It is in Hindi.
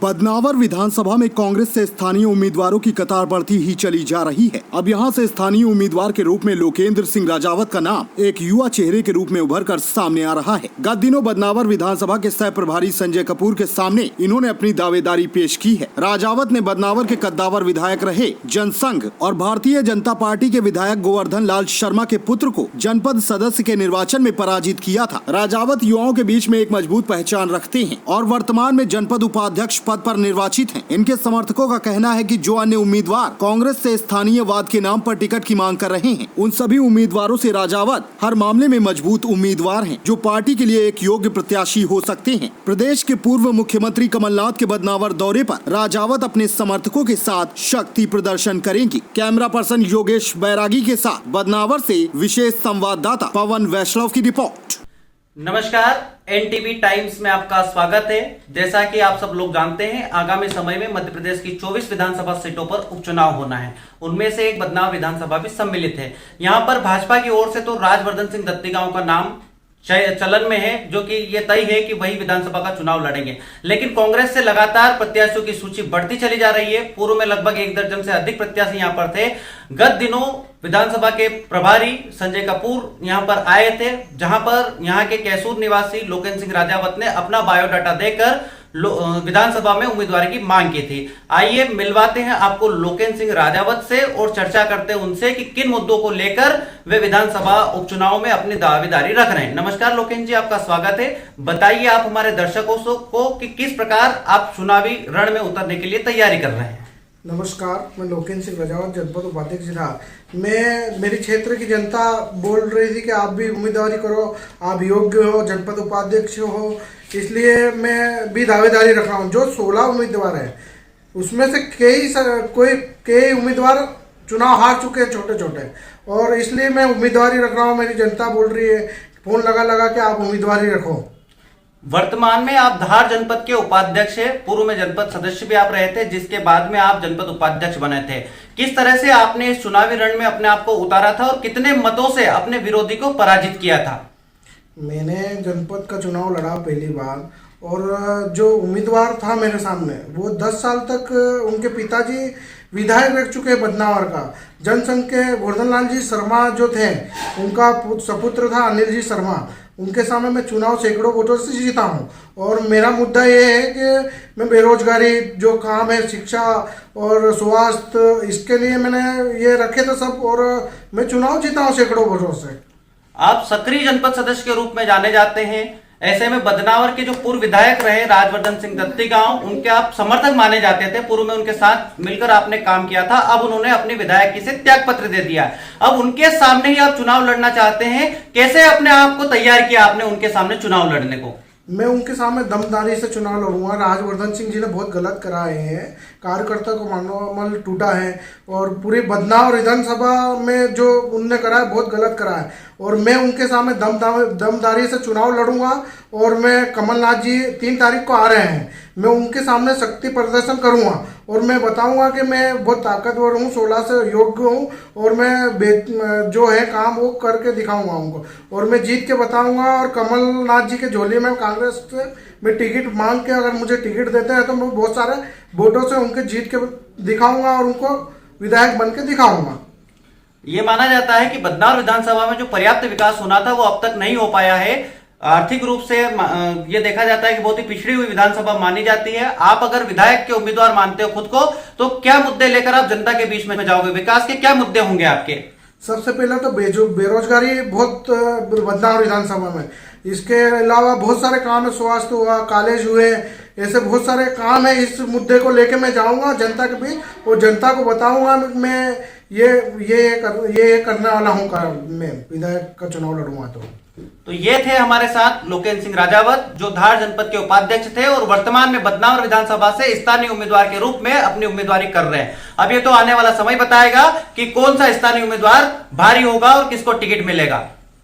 बदनावर विधानसभा में कांग्रेस से स्थानीय उम्मीदवारों की कतार बढ़ती ही चली जा रही है। अब यहां से स्थानीय उम्मीदवार के रूप में लोकेंद्र सिंह राजावत का नाम एक युवा चेहरे के रूप में उभरकर सामने आ रहा है। गत दिनों बदनावर विधानसभा के सह प्रभारी संजय कपूर के सामने इन्होंने अपनी दावेदारी पेश की है। राजावत ने बदनावर के कद्दावर विधायक रहे जनसंघ और भारतीय जनता पार्टी के विधायक गोवर्धन लाल शर्मा के पुत्र को जनपद सदस्य के निर्वाचन में पराजित किया था। राजावत युवाओं के बीच में एक मजबूत पहचान रखते हैं और वर्तमान में जनपद उपाध्यक्ष पद पर निर्वाचित हैं। इनके समर्थकों का कहना है कि जो अन्य उम्मीदवार कांग्रेस से स्थानीयवाद के नाम पर टिकट की मांग कर रहे हैं, उन सभी उम्मीदवारों से राजावत हर मामले में मजबूत उम्मीदवार हैं, जो पार्टी के लिए एक योग्य प्रत्याशी हो सकते हैं। प्रदेश के पूर्व मुख्यमंत्री कमलनाथ के बदनावर दौरे पर राजावत अपने समर्थकों के साथ शक्ति प्रदर्शन करेंगी। कैमरा पर्सन योगेश बैरागी के साथ बदनावर से विशेष संवाददाता पवन वैष्णव की रिपोर्ट। नमस्कार, एनटीवी टाइम्स में आपका स्वागत है। जैसा कि आप सब लोग जानते हैं, आगामी समय में मध्य प्रदेश की 24 विधानसभा सीटों पर उपचुनाव होना है। उनमें से एक बदनावर विधानसभा भी सम्मिलित है। यहां पर भाजपा की ओर से तो राजवर्धन सिंह दत्तीगांव का नाम चलन में है, जो कि ये तय है कि वही विधानसभा का चुनाव लड़ेंगे। लेकिन कांग्रेस से लगातार प्रत्याशियों की सूची बढ़ती चली जा रही है। पूर्व में लगभग 1 दर्जन से अधिक प्रत्याशी यहां पर थे। गत दिनों विधानसभा के प्रभारी संजय कपूर यहां पर आए थे, जहां पर यहां के कैसूर निवासी लोकेंद्र सिंह राजावत ने अपना बायोडाटा देकर विधानसभा में उम्मीदवारी की मांग की थी। आइए मिलवाते हैं आपको लोकेंद्र सिंह राजावत से और चर्चा करते हैं उनसे कि किन मुद्दों को लेकर वे विधानसभा उपचुनाव में अपनी दावेदारी रख रहे हैं। नमस्कार लोकेंद्र जी, आपका स्वागत है। बताइए आप हमारे दर्शकों को कि किस प्रकार आप चुनावी रण में उतरने के लिए तैयारी कर रहे हैं। नमस्कार, मैं लोकेंद्र सिंह राजावत, जनपद उपाध्यक्ष था। मेरी क्षेत्र की जनता बोल रही थी कि आप भी उम्मीदवारी करो, आप योग्य हो, जनपद उपाध्यक्ष हो, इसलिए मैं भी दावेदारी रख रहा हूँ। जो 16 उम्मीदवार हैं उसमें से कई उम्मीदवार चुनाव हार चुके हैं, छोटे छोटे, और इसलिए मैं उम्मीदवारी रख रहा हूँ। मेरी जनता बोल रही है, फोन लगा के आप उम्मीदवारी रखो। वर्तमान में आप धार जनपद के उपाध्यक्ष हैं। पूर्व में जनपद सदस्य भी आप रहे थे, जिसके बाद में आप जनपद उपाध्यक्ष बने थे। किस तरह से आपने इस चुनावी रण में अपने आप को उतारा था और कितने मतों से अपने विरोधी को पराजित किया था? मैंने जनपद का चुनाव लड़ा पहली बार, और जो उम्मीदवार था मेरे सामने वो 10 साल तक उनके पिताजी विधायक रह चुके बदनावर का। जनसंघ के गोवर्धन लाल जी शर्मा जो थे, उनका सपुत्र था अनिल जी शर्मा। उनके सामने मैं चुनाव सैकड़ों वोटों से जीता हूँ। और मेरा मुद्दा ये है कि मैं बेरोजगारी, जो काम है, शिक्षा और स्वास्थ्य, इसके लिए मैंने ये रखे थे सब, और मैं चुनाव जीता हूँ सैकड़ों वोटों से। आप सक्रिय जनपद सदस्य के रूप में जाने जाते हैं। ऐसे में बदनावर के जो पूर्व विधायक रहे राजवर्धन सिंह दत्तीगांव, उनके आप समर्थक माने जाते थे। पूर्व में उनके साथ मिलकर आपने काम किया था। अब उन्होंने अपनी विधायकी से त्याग पत्र दे दिया। अब उनके सामने ही आप चुनाव लड़ना चाहते हैं। कैसे अपने आप को तैयार किया आपने उनके सामने चुनाव लड़ने को? मैं उनके सामने दमदारी से चुनाव लड़ूंगा। राजवर्धन सिंह जी ने बहुत गलत कराए हैं, कार्यकर्ता को मनोबल टूटा है, और पूरी बदनावर विधानसभा में जो उनने करा है बहुत गलत करा है। और मैं उनके सामने दमदारी से चुनाव लड़ूंगा। और मैं कमलनाथ जी 3 तारीख को आ रहे हैं, मैं उनके सामने शक्ति प्रदर्शन करूंगा और मैं बताऊंगा कि मैं बहुत ताकतवर हूँ, 16 से योग्य हूँ, और मैं जो है काम वो करके दिखाऊंगा उनको, और मैं जीत के बताऊंगा। और कमलनाथ जी के झोली में कांग्रेस से मैं टिकट मांग के, अगर मुझे टिकट देते हैं तो मैं बहुत सारे वोटों से उनके जीत के दिखाऊंगा और उनको विधायक बन के दिखाऊंगा। ये माना जाता है कि बदनावर विधानसभा में जो पर्याप्त विकास होना था वो अब तक नहीं हो पाया है। आर्थिक रूप से ये देखा जाता है कि बहुत ही पिछड़ी हुई विधानसभा मानी जाती है। आप अगर विधायक के उम्मीदवार मानते हो खुद को, तो क्या मुद्दे लेकर आप जनता के बीच में जाओगे? विकास के क्या मुद्दे होंगे आपके? सबसे पहले तो बेरोजगारी बहुत बदनावर विधानसभा में। इसके अलावा बहुत सारे काम है, स्वास्थ्य हुआ, कॉलेज हुए, ऐसे बहुत सारे काम है। इस मुद्दे को लेके मैं जाऊंगा जनता के बीच और जनता को बताऊंगा मैं ये करने वाला हूँ। मैं विधायक का चुनाव लड़ूंगा। तो ये थे हमारे साथ लोकेंद्र सिंह राजावत, जो धार जनपद के उपाध्यक्ष थे और वर्तमान में बदनावर विधानसभा से स्थानीय उम्मीदवार के रूप में अपनी उम्मीदवारी कर रहे हैं। अब ये तो आने वाला समय बताएगा कि कौन सा स्थानीय उम्मीदवार भारी होगा और किसको टिकट मिलेगा।